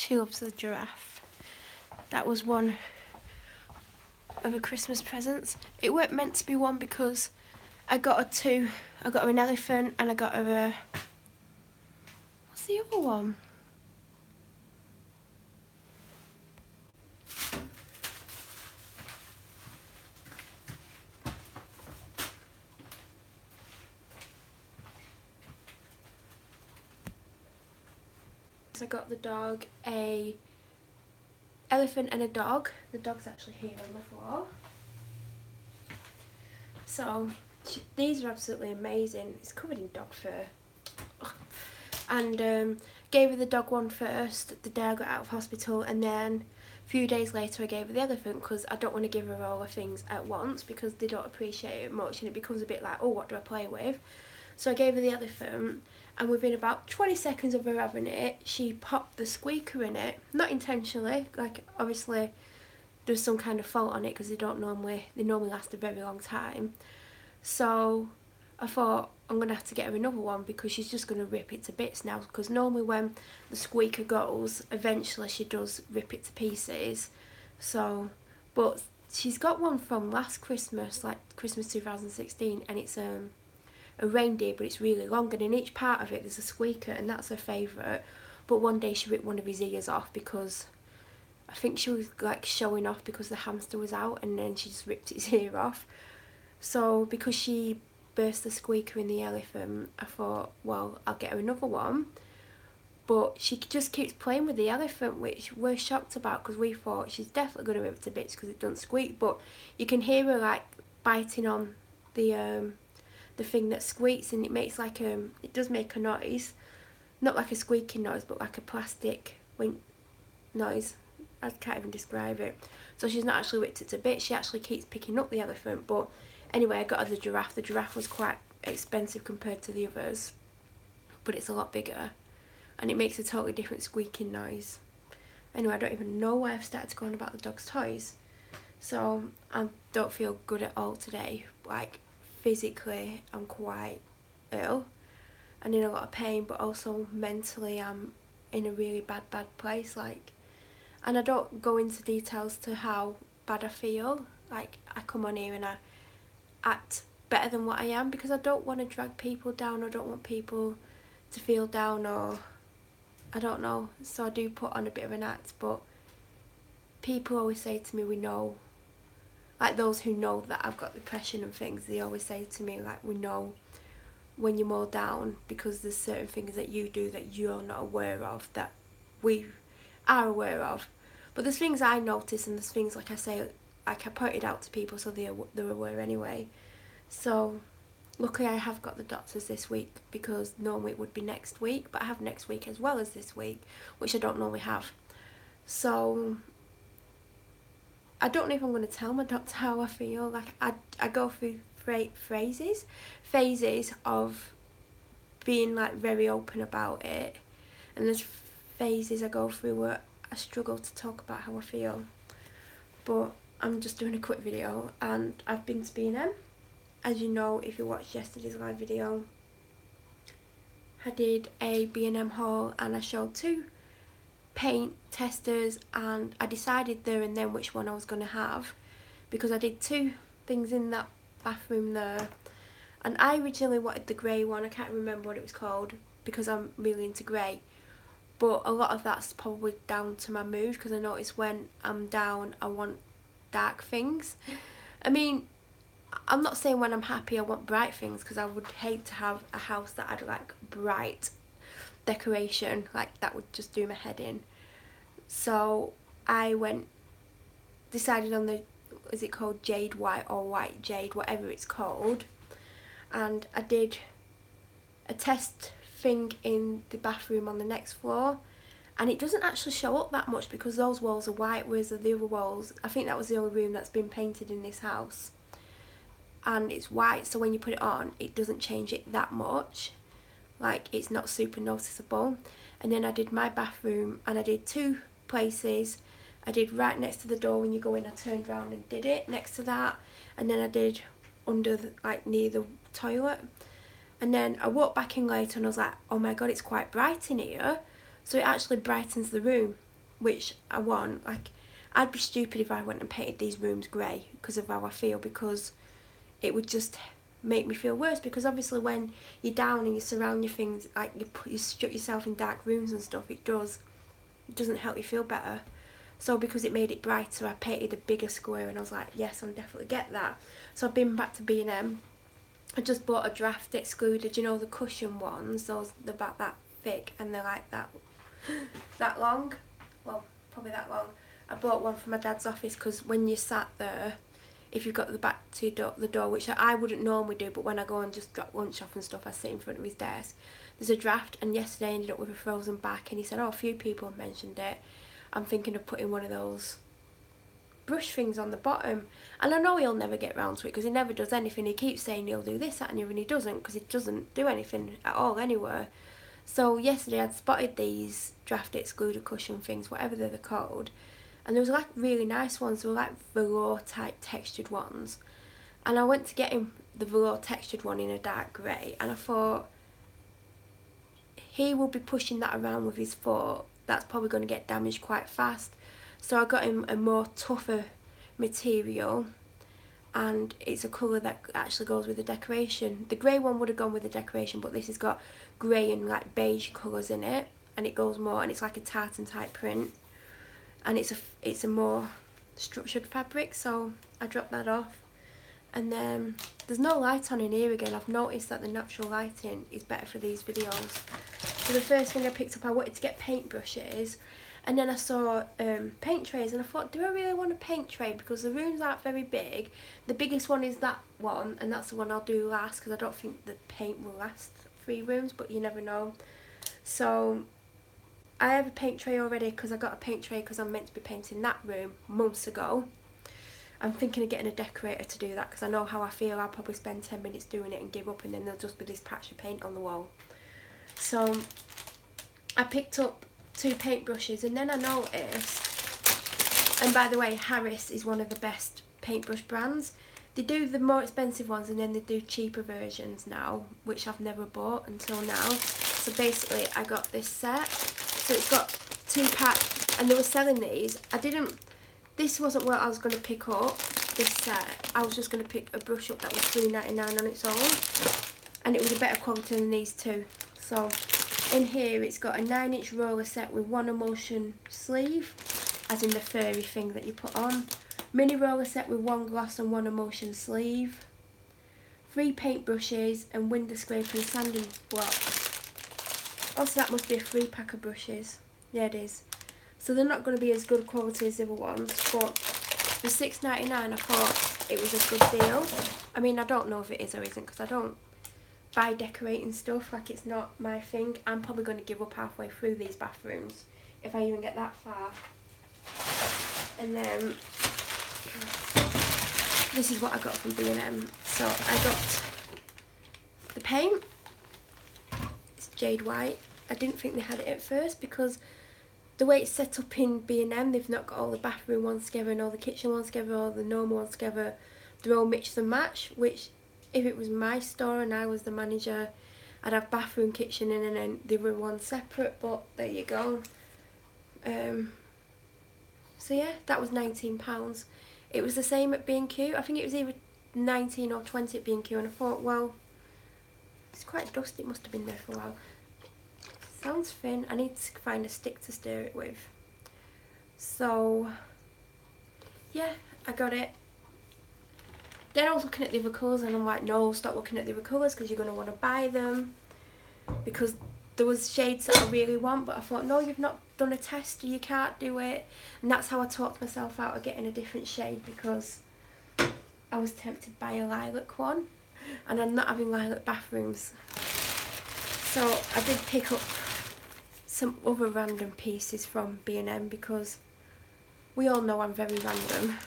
She loves the giraffe. That was one of her Christmas presents. It weren't meant to be one because I got her two. I got her an elephant and I got her a... What's the other one? I got the dog a elephant and a dog. The dog's actually here on the floor. So these are absolutely amazing. It's covered in dog fur. And gave her the dog one first the day I got out of hospital, and then a few days later I gave her the elephant because I don't want to give her all the things at once because they don't appreciate it much and it becomes a bit like, oh, what do I play with? So I gave her the elephant, and within about 20 seconds of her having it, she popped the squeaker in it. Not intentionally, like obviously there's some kind of fault on it because they normally last a very long time. So I thought I'm going to have to get her another one because she's just going to rip it to bits now, because normally when the squeaker goes, eventually she does rip it to pieces. So, but she's got one from last Christmas, like Christmas 2016, and it's a reindeer, but it's really long, and in each part of it there's a squeaker, and that's her favourite. But one day she ripped one of his ears off because I think she was like showing off because the hamster was out, and then she just ripped his ear off. So because she burst the squeaker in the elephant, I thought, well, I'll get her another one. But she just keeps playing with the elephant, which we're shocked about because we thought she's definitely going to rip it to bits because it doesn't squeak. But you can hear her like biting on the thing that squeaks, and it makes like it does make a noise, not like a squeaking noise, but like a plastic wink noise. I can't even describe it. So she's not actually ripped it to bits. She actually keeps picking up the elephant. But anyway, I got her the giraffe. The giraffe was quite expensive compared to the others, but it's a lot bigger, and it makes a totally different squeaking noise. Anyway, I don't even know why I've started to go on about the dog's toys. So I don't feel good at all today. Like, physically I'm quite ill and in a lot of pain, but also mentally I'm in a really bad place, like, and I don't go into details to how bad I feel. Like, I come on here and I act better than what I am because I don't want to drag people down. I don't want people to feel down, or I don't know, so I do put on a bit of an act. But people always say to me, we know, like those who know that I've got depression and things, they always say to me, like, we know when you're more down because there's certain things that you do that you're not aware of that we are aware of. But there's things I notice, and there's things, like I say, like I pointed out to people, so they're aware anyway. So luckily I have got the doctors this week because normally it would be next week, but I have next week as well as this week, which I don't normally have. So I don't know if I'm going to tell my doctor how I feel. Like, I go through phases of being like very open about it, and there's phases I go through where I struggle to talk about how I feel. But I'm just doing a quick video, and I've been to B&M. As you know, if you watched yesterday's live video, I did a B&M haul and I showed two paint testers, and I decided there and then which one I was going to have because I did two things in that bathroom there, and I originally wanted the grey one. I can't remember what it was called because I'm really into grey, but a lot of that's probably down to my mood because I notice when I'm down I want dark things. I mean, I'm not saying when I'm happy I want bright things, because I would hate to have a house that had like bright decoration, like that would just do my head in. So I decided on the, is it called jade white or white jade, whatever it's called, and I did a test thing in the bathroom on the next floor, and it doesn't actually show up that much because those walls are white, whereas the other walls, I think that was the only room that's been painted in this house, and it's white, so when you put it on it doesn't change it that much, like it's not super noticeable. And then I did my bathroom, and I did two places. I did right next to the door when you go in, I turned around and did it next to that, and then I did under the, like near the toilet, and then I walked back in later and I was like, oh my god, it's quite bright in here. So it actually brightens the room. which I want. Like, I'd be stupid if I went and painted these rooms grey because of how I feel, because it would just make me feel worse, because obviously when you're down and you surround your things, like you shut yourself in dark rooms and stuff, it doesn't help you feel better. So because it made it brighter, I painted a bigger square, and I was like, yes, I'll definitely get that. So I've been back to B&M. I just bought a draft excluded, you know, the cushion ones, those, they're about that thick and they're like that long, well, probably that long. I bought one from my dad's office because when you sat there, if you've got the back to the door, which I wouldn't normally do, but when I go and just drop lunch off and stuff, I sit in front of his desk. There's a draft, and yesterday I ended up with a frozen back, and he said, oh, a few people have mentioned it. I'm thinking of putting one of those brush things on the bottom, and I know he'll never get round to it because he never does anything. He keeps saying he'll do this, that and the other, and he doesn't, because he doesn't do anything at all anywhere. So yesterday I'd spotted these draft excluded cushion things, whatever they're called, and there was like really nice ones. They were like velour type textured ones, and I went to get him the velour textured one in a dark grey, and I thought he will be pushing that around with his foot. That's probably going to get damaged quite fast. So I got him a more tougher material, and it's a colour that actually goes with the decoration. The grey one would have gone with the decoration, but this has got grey and like beige colours in it, and it goes more, and it's like a tartan type print, and it's a more structured fabric. So I dropped that off, and then there's no light on in here again. I've noticed that the natural lighting is better for these videos. So the first thing I picked up, I wanted to get paintbrushes, and then I saw paint trays, and I thought, do I really want a paint tray, because the rooms aren't very big. The biggest one is that one, and that's the one I'll do last, because I don't think the paint will last 3 rooms, but you never know. So I have a paint tray already, because I got a paint tray because I'm meant to be painting that room months ago. I'm thinking of getting a decorator to do that, because I know how I feel. I'll probably spend 10 minutes doing it and give up, and then there'll just be this patch of paint on the wall. So I picked up 2 paintbrushes, and then I noticed, and by the way, Harris is one of the best paintbrush brands. They do the more expensive ones, and then they do cheaper versions now, which I've never bought until now. So basically I got this set, so it's got 2 packs, and they were selling these. This wasn't what I was going to pick up, this set. I was just going to pick a brush up that was $3.99 on its own, and it was a better quality than these 2. So in here it's got a 9-inch roller set with 1 emulsion sleeve, as in the furry thing that you put on. Mini roller set with 1 gloss and 1 emulsion sleeve. 3 paint brushes and window scraper and sanding blocks. Also, that must be a 3-pack of brushes. Yeah, it is. So they're not going to be as good quality as the other ones, but for $6.99 I thought it was a good deal. I mean, I don't know if it is or isn't, because I don't buy decorating stuff, like it's not my thing. I'm probably going to give up halfway through these bathrooms if I even get that far. And then this is what I got from B&M. So I got the paint. It's jade white. I didn't think they had it at first, because the way it's set up in B&M, they've not got all the bathroom ones together and all the kitchen ones together, all the normal ones together. They're all mix and match, which if it was my store and I was the manager, I'd have bathroom, kitchen in, and then they were one separate, but there you go. So yeah, that was £19. It was the same at B&Q. I think it was either 19 or 20 at B&Q, and I thought, well, it's quite dusty, it must have been there for a while. Sounds thin. I need to find a stick to stir it with. So yeah, I got it. Then I was looking at the other colours, and I'm like, no, stop looking at the other colours, because you're going to want to buy them, because there was shades that I really want, but I thought, no, you've not done a test, you can't do it. And that's how I talked myself out of getting a different shade, because I was tempted by a lilac one, and I'm not having lilac bathrooms. So I did pick up some other random pieces from B&M, because we all know I'm very random.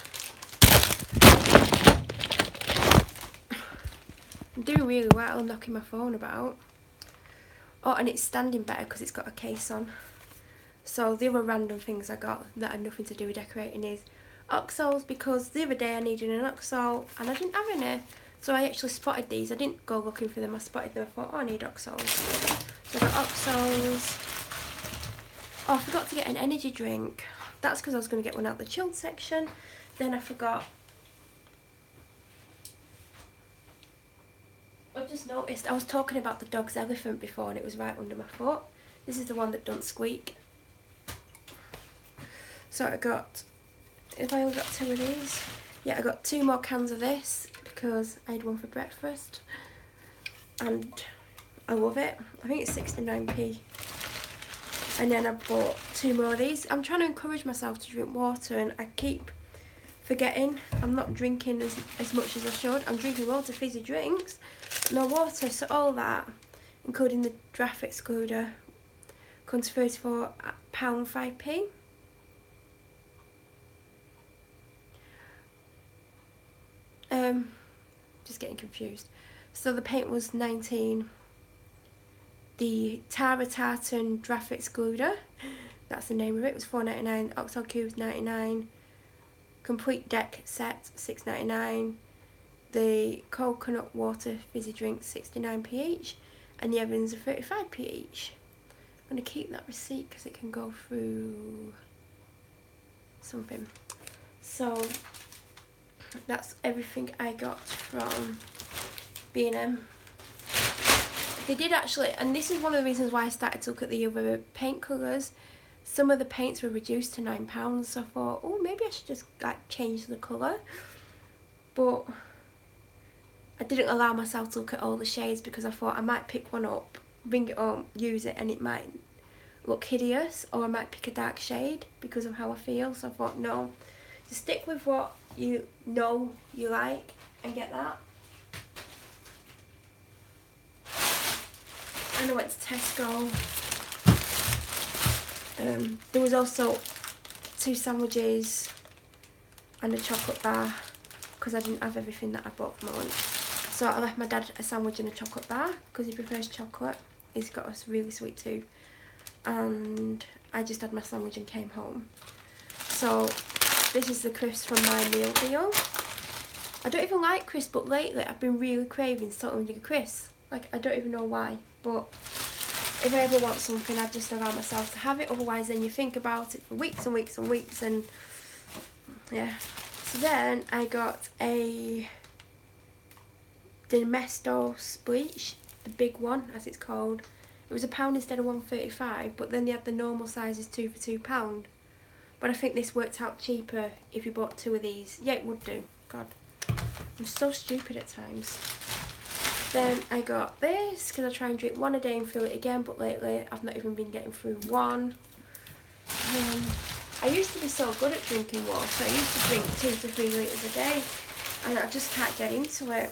I'm doing really well, knocking my phone about. Oh, and it's standing better because it's got a case on. So the other random things I got that had nothing to do with decorating is oxals, because the other day I needed an oxal and I didn't have any. So I actually spotted these. I didn't go looking for them, I spotted them. I thought, oh, I need oxals. So I got oxals. Oh, I forgot to get an energy drink. That's because I was going to get one out the chilled section. Then I forgot. I just noticed I was talking about the dog's elephant before and it was right under my foot. This is the one that don't squeak. So I got, if I only got 2 of these, yeah, I got 2 more cans of this because I had one for breakfast and I love it. I think it's 69p. And then I bought 2 more of these. I'm trying to encourage myself to drink water and I keep forgetting. I'm not drinking as much as I should. I'm drinking loads of fizzy drinks, no water. So all that, including the draft excluder, comes to £34.05p. Just getting confused. So the paint was 19. The Tara Tartan Draft Excluder, that's the name of it, was £4.99. Oxo Cubes £99. Complete Deck Set £6.99. The Coconut Water Fizzy Drinks 69p each. And the Evans are 35p each. I'm going to keep that receipt because it can go through something. So that's everything I got from B&M. They did actually, and this is one of the reasons why I started to look at the other paint colours. Some of the paints were reduced to £9, so I thought, oh, maybe I should just like change the colour. But I didn't allow myself to look at all the shades because I thought I might pick one up, bring it home, use it, and it might look hideous, or I might pick a dark shade because of how I feel. So I thought, no, just stick with what you know you like and get that. And I went to Tesco. There was also 2 sandwiches and a chocolate bar because I didn't have everything that I bought for my lunch. So I left my dad a sandwich and a chocolate bar because he prefers chocolate. He's got a really sweet tooth. And I just had my sandwich and came home. So this is the crisps from my meal deal. I don't even like crisps, but lately I've been really craving salt and vinegar crisps. Like, I don't even know why, but if I ever want something, I just allow myself to have it. Otherwise, then you think about it for weeks and weeks and weeks, and yeah. So then I got a Domestos bleach, the big one, as it's called. It was £1 instead of £1.35, but then they had the normal sizes 2 for £2. But I think this worked out cheaper if you bought 2 of these. Yeah, it would do. God, I'm so stupid at times. Then I got this because I try and drink 1 a day and fill it again, but lately I've not even been getting through 1. I used to be so good at drinking water. I used to drink 2 to 3 litres a day and I just can't get into it.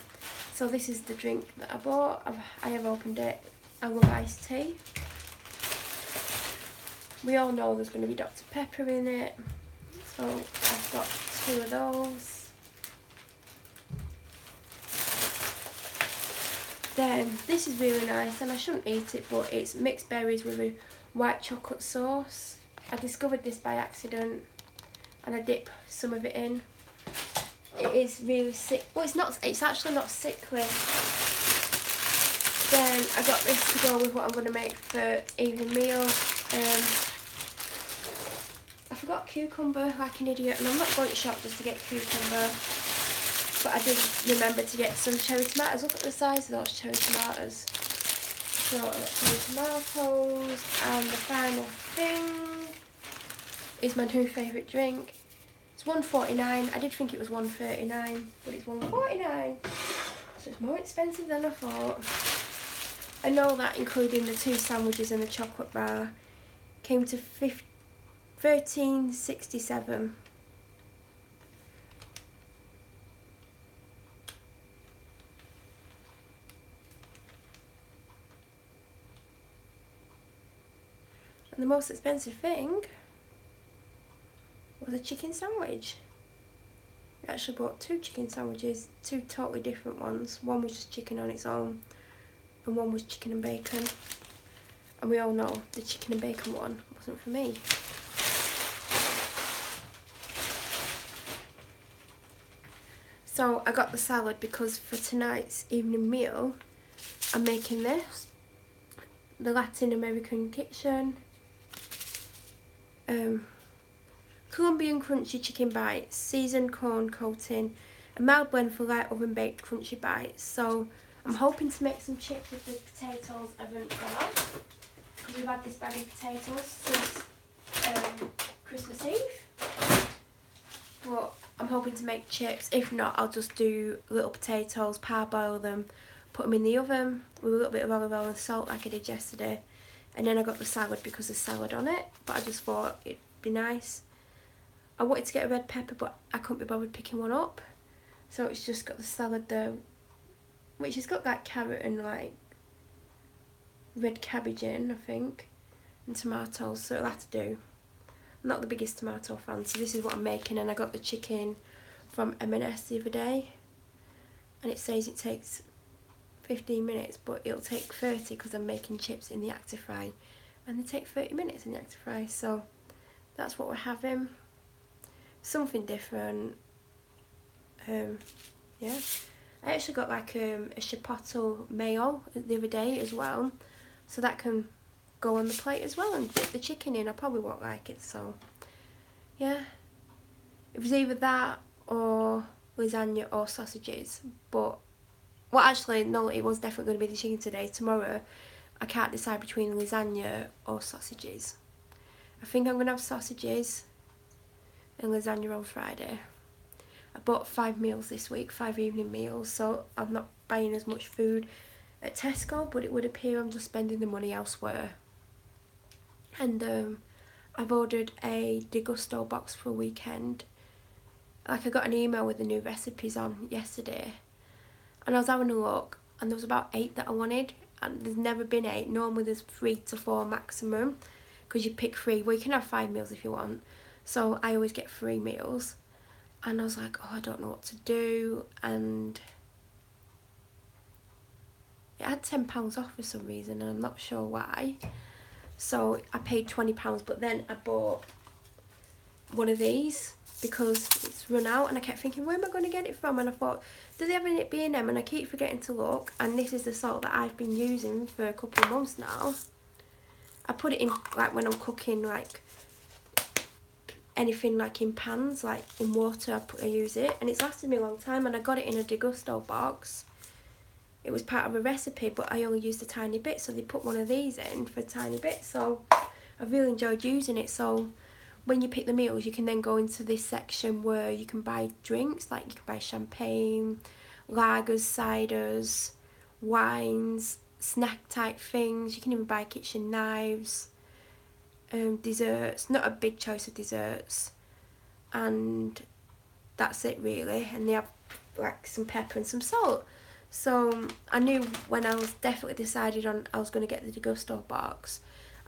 So this is the drink that I bought. I have opened it. I love iced tea. We all know there's going to be Dr. Pepper in it. So I've got 2 of those. Then this is really nice, and I shouldn't eat it, but it's mixed berries with a white chocolate sauce. I discovered this by accident and I dip some of it in. It is really sick. Well, it's actually not sickly. Then I got this to go with what I'm going to make for evening meal. I forgot cucumber like an idiot, and I'm not going to shop just to get cucumber. But I did remember to get some cherry tomatoes. Look at the size of those cherry tomatoes. So I got cherry tomatoes, and the final thing is my new favourite drink. It's £1.49. I did think it was £1.39, but it's £1.49. So it's more expensive than I thought. I know that including the 2 sandwiches and the chocolate bar came to £13.67. And the most expensive thing was a chicken sandwich. I actually bought 2 chicken sandwiches, 2 totally different ones. One was just chicken on its own, and one was chicken and bacon. And we all know the chicken and bacon one wasn't for me. So I got the salad because for tonight's evening meal, I'm making this. The Latin American Kitchen. Colombian crunchy chicken bites, seasoned corn coating, a mild blend for light oven baked crunchy bites. So I'm hoping to make some chips with the potatoes I haven't gone off, because we've had this bag of potatoes since Christmas Eve. But I'm hoping to make chips. If not, I'll just do little potatoes, parboil them, put them in the oven with a little bit of olive oil and salt like I did yesterday. And then I got the salad because there's salad on it, but I just thought it'd be nice. I wanted to get a red pepper, but I couldn't be bothered picking one up. So it's just got the salad there, which has got like carrot and like red cabbage in, I think, and tomatoes, so it'll have to do. I'm not the biggest tomato fan, so this is what I'm making. And I got the chicken from M&S the other day, and it says it takes 15 minutes, but it'll take 30 because I'm making chips in the Actifry, and they take 30 minutes in the Actifry, so that's what we're having. Something different. Yeah, I actually got like a chipotle mayo the other day as well, so that can go on the plate as well and dip the chicken in. I probably won't like it, so yeah, it was either that or lasagna or sausages. But well, actually no, it was definitely going to be the chicken today. Tomorrow I can't decide between lasagna or sausages. I think I'm going to have sausages and lasagna on Friday. I bought 5 meals this week, 5 evening meals, so I'm not buying as much food at Tesco, but it would appear I'm just spending the money elsewhere. And I've ordered a Degustabox for a weekend. Like, I got an email with the new recipes on yesterday, and I was having a look, and there was about 8 that I wanted, and there's never been 8. Normally there's 3 to 4 maximum, because you pick 3. Well, you can have 5 meals if you want, so I always get 3 meals. And I was like, oh, I don't know what to do, and it had £10 off for some reason, and I'm not sure why. So I paid £20, but then I bought one of these because it's run out, and I kept thinking, where am I going to get it from? And I thought, does it have any B&M? And I keep forgetting to look, and this is the salt that I've been using for a couple of months now. I put it in, like, when I'm cooking, like, anything like in pans, like in water, I use it, and it's lasted me a long time. And I got it in a Degustabox. It was part of a recipe, but I only used a tiny bit, so they put one of these in for a tiny bit, so I really enjoyed using it. So when you pick the meals, you can then go into this section where you can buy drinks, like you can buy champagne, lagers, ciders, wines, snack type things. You can even buy kitchen knives, desserts, not a big choice of desserts, and that's it really. And they have like some pepper and some salt. So I knew when I was definitely decided on I was going to get the Degustabox,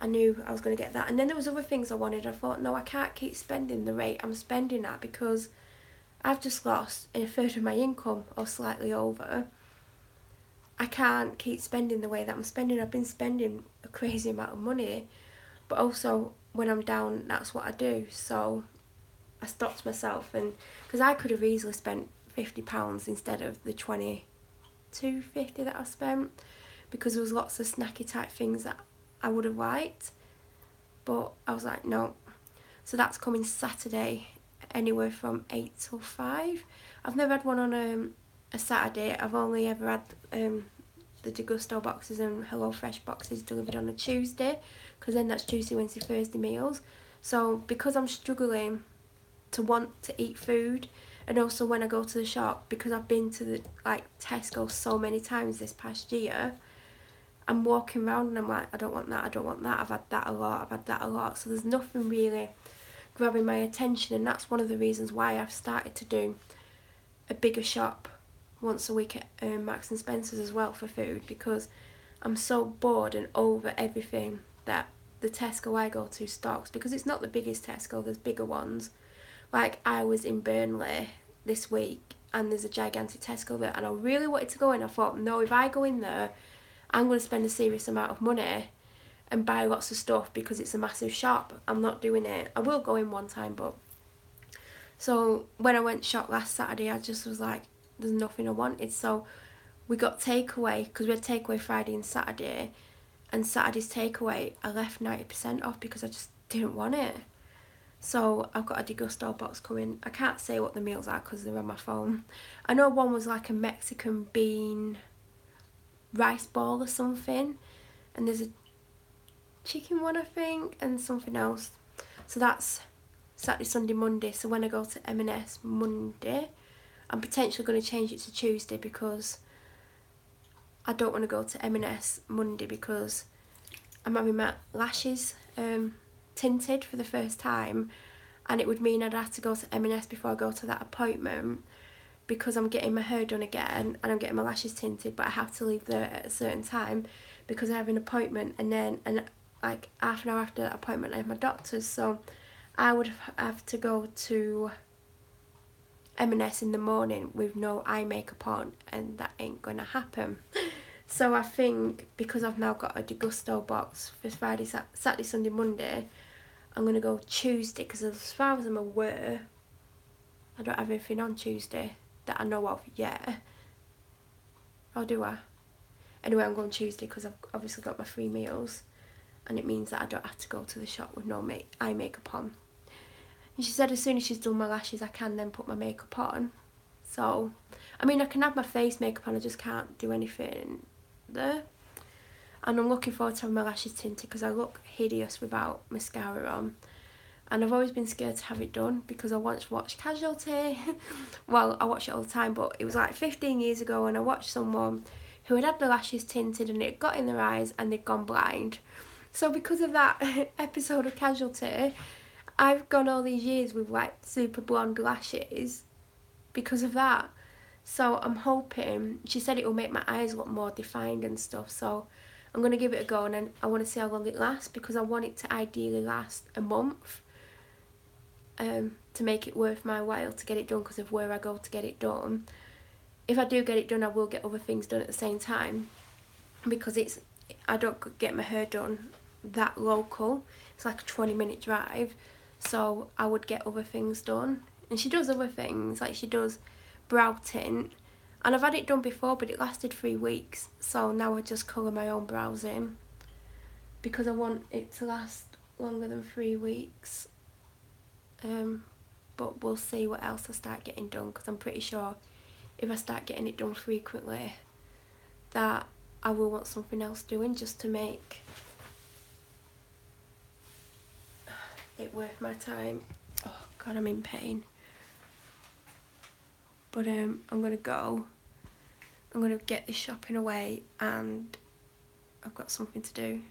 I knew I was going to get that. And then there was other things I wanted. I thought, no, I can't keep spending the rate I'm spending at, because I've just lost a third of my income or slightly over. I can't keep spending the way that I'm spending. I've been spending a crazy amount of money, but also when I'm down, that's what I do. So I stopped myself, and because I could have easily spent £50 instead of the £22.50 that I spent, because there was lots of snacky type things that I would have liked, but I was like, no. So that's coming Saturday, anywhere from 8 till 5. I've never had one on a Saturday. I've only ever had the Degusto boxes and HelloFresh boxes delivered on a Tuesday, because then that's Tuesday, Wednesday, Thursday meals. So because I'm struggling to want to eat food, and also when I go to the shop, because I've been to the Tesco so many times this past year, I'm walking around and I'm like, I don't want that, I don't want that, I've had that a lot, I've had that a lot. So there's nothing really grabbing my attention, and that's one of the reasons why I've started to do a bigger shop once a week at Marks and Spencer's as well for food, because I'm so bored and over everything that the Tesco I go to stocks, because it's not the biggest Tesco, there's bigger ones. Like, I was in Burnley this week and there's a gigantic Tesco there, and I really wanted to go in. I thought, no, if I go in there, I'm going to spend a serious amount of money and buy lots of stuff, because it's a massive shop. I'm not doing it. I will go in one time, but... So when I went shop last Saturday, I just was like, there's nothing I wanted. So we got takeaway, because we had takeaway Friday and Saturday, and Saturday's takeaway I left 90% off because I just didn't want it. So I've got a Degustabox coming. I can't say what the meals are because they're on my phone. I know one was like a Mexican bean rice ball or something, and there's a chicken one I think, and something else. So that's Saturday, Sunday, Monday. So when I go to M&S Monday, I'm potentially going to change it to Tuesday because I don't want to go to M&S Monday because I'm having my lashes tinted for the first time, and it would mean I'd have to go to M&S before I go to that appointment because I'm getting my hair done again and I'm getting my lashes tinted, but I have to leave there at a certain time because I have an appointment, and then like half an hour after that appointment I have my doctor's, so I would have to go to M&S in the morning with no eye makeup on, and that ain't gonna happen. So I think because I've now got a Degustabox for Friday, Saturday, Sunday, Monday, I'm gonna go Tuesday because as far as I'm aware, I don't have anything on Tuesday that I know of yet. Or do I? Anyway, I'm going Tuesday because I've obviously got my free meals, and it means that I don't have to go to the shop with no eye makeup on. And she said as soon as she's done my lashes, I can then put my makeup on. So, I mean, I can have my face makeup on, I just can't do anything there. And I'm looking forward to having my lashes tinted because I look hideous without mascara on. And I've always been scared to have it done because I once watched Casualty. Well, I watch it all the time, but it was like 15 years ago, and I watched someone who had their lashes tinted and it got in their eyes and they'd gone blind. So because of that episode of Casualty, I've gone all these years with like super blonde lashes because of that. So I'm hoping, she said it will make my eyes look more defined and stuff, so I'm going to give it a go, and I want to see how long it lasts because I want it to ideally last a month to make it worth my while to get it done because of where I go to get it done. If I do get it done, I will get other things done at the same time because I don't get my hair done that local. It's like a 20-minute drive, so I would get other things done. And she does other things, like she does brow tint, and I've had it done before but it lasted 3 weeks, so now I just colour my own brows in because I want it to last longer than 3 weeks. But we'll see what else I start getting done because I'm pretty sure if I start getting it done frequently that I will want something else doing just to make it worth my time. Oh god, I'm in pain. But I'm gonna go. I'm gonna get this shopping away and I've got something to do.